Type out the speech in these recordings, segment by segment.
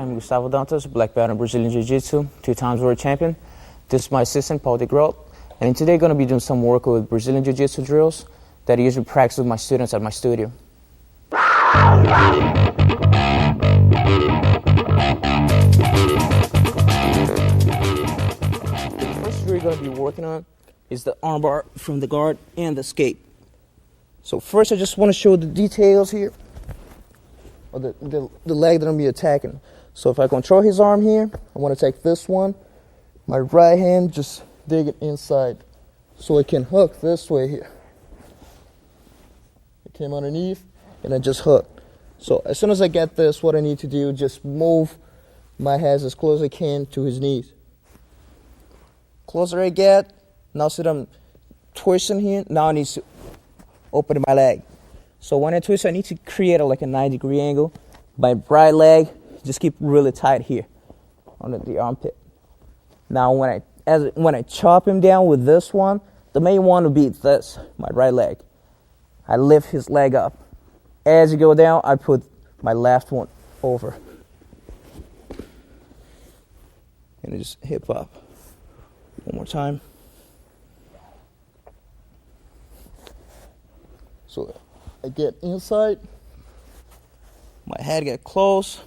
I'm Gustavo Dantas, black belt in Brazilian Jiu-Jitsu, 2-time world champion. This is my assistant, Paul DeGroat, and today I'm going to be doing some work with Brazilian Jiu-Jitsu drills that I usually practice with my students at my studio. The first drill you're going to be working on is the armbar from the guard and the escape. So first I just want to show the details here. Or the leg that I'm going to be attacking. So if I control his arm here, I want to take this one, my right hand, just dig it inside so it can hook this way here. It came underneath and I just hooked. So as soon as I get this, what I need to do, just move my hands as close as I can to his knees. Closer I get, now see that I'm twisting here, now I need to open my leg. So when I twist, I need to create like a 90-degree angle. My right leg, just keep really tight here under the armpit. Now when I chop him down with this one, the main one will be this, my right leg. I lift his leg up. As you go down, I put my left one over. And I just hip up. One more time. So I get inside, my head get close,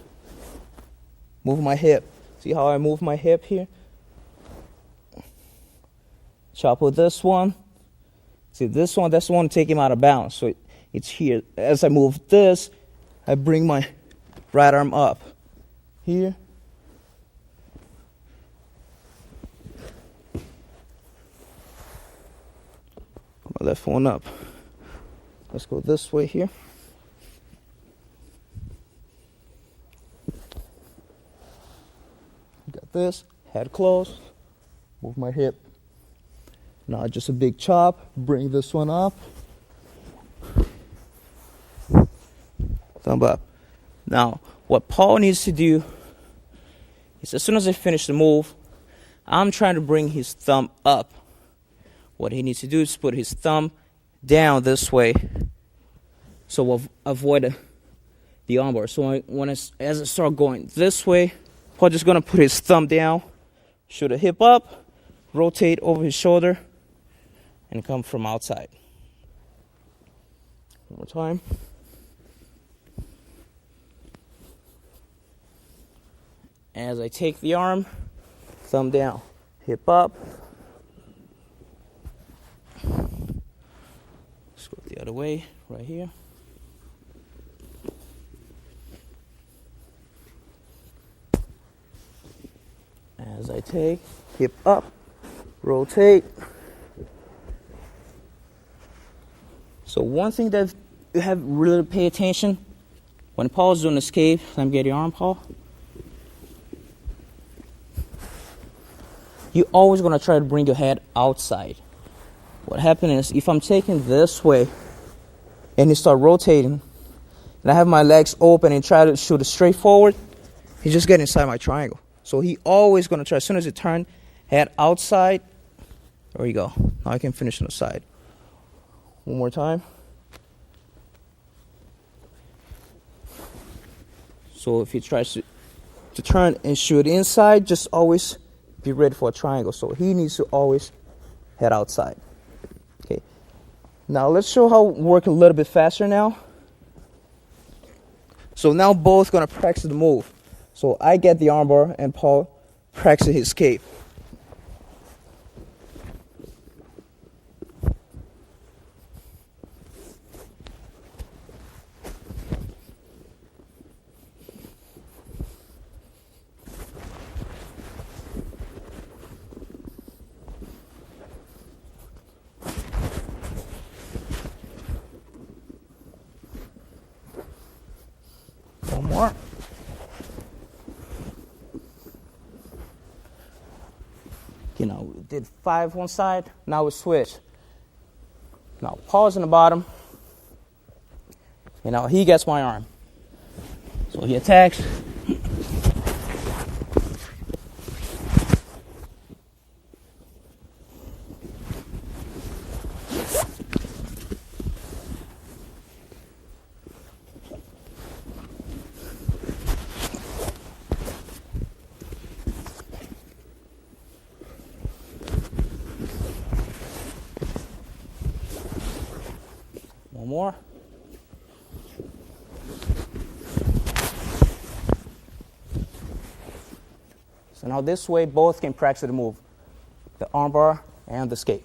move my hip. See how I move my hip here? Chop with this one. See this one, that's the one to take him out of balance. So it's here. As I move this, I bring my right arm up. Here. My left one up. Let's go this way here. Got this, head close, move my hip. Now just a big chop, bring this one up. Thumb up. Now, what Paul needs to do is as soon as I finish the move, I'm trying to bring his thumb up. What he needs to do is put his thumb down this way, so we'll avoid the armbar. So as I start going this way, Paul's just gonna put his thumb down, shoot a hip up, rotate over his shoulder, and come from outside. One more time. As I take the arm, thumb down, hip up. Let's go the other way, right here. As I take, hip up, rotate. So one thing that you have really to pay attention when Paul's doing escape, let me get your arm, Paul. You're always going to try to bring your head outside. What happens is, if I'm taking this way and you start rotating, and I have my legs open and try to shoot it straight forward, he's just getting inside my triangle. So he always going to try, as soon as you turn, head outside. There we go. Now I can finish on the side. One more time. So if he tries to turn and shoot inside, just always be ready for a triangle. So he needs to always head outside. Okay. Now let's show how we work a little bit faster now. So now both going to practice the move. So I get the armbar and Paul practices his escape. One more. You know, we did 5 one side, now we switch. Now Paul's in the bottom. You know, he gets my arm. So he attacks. more. So now this way, both can practice the move, the armbar and the skate.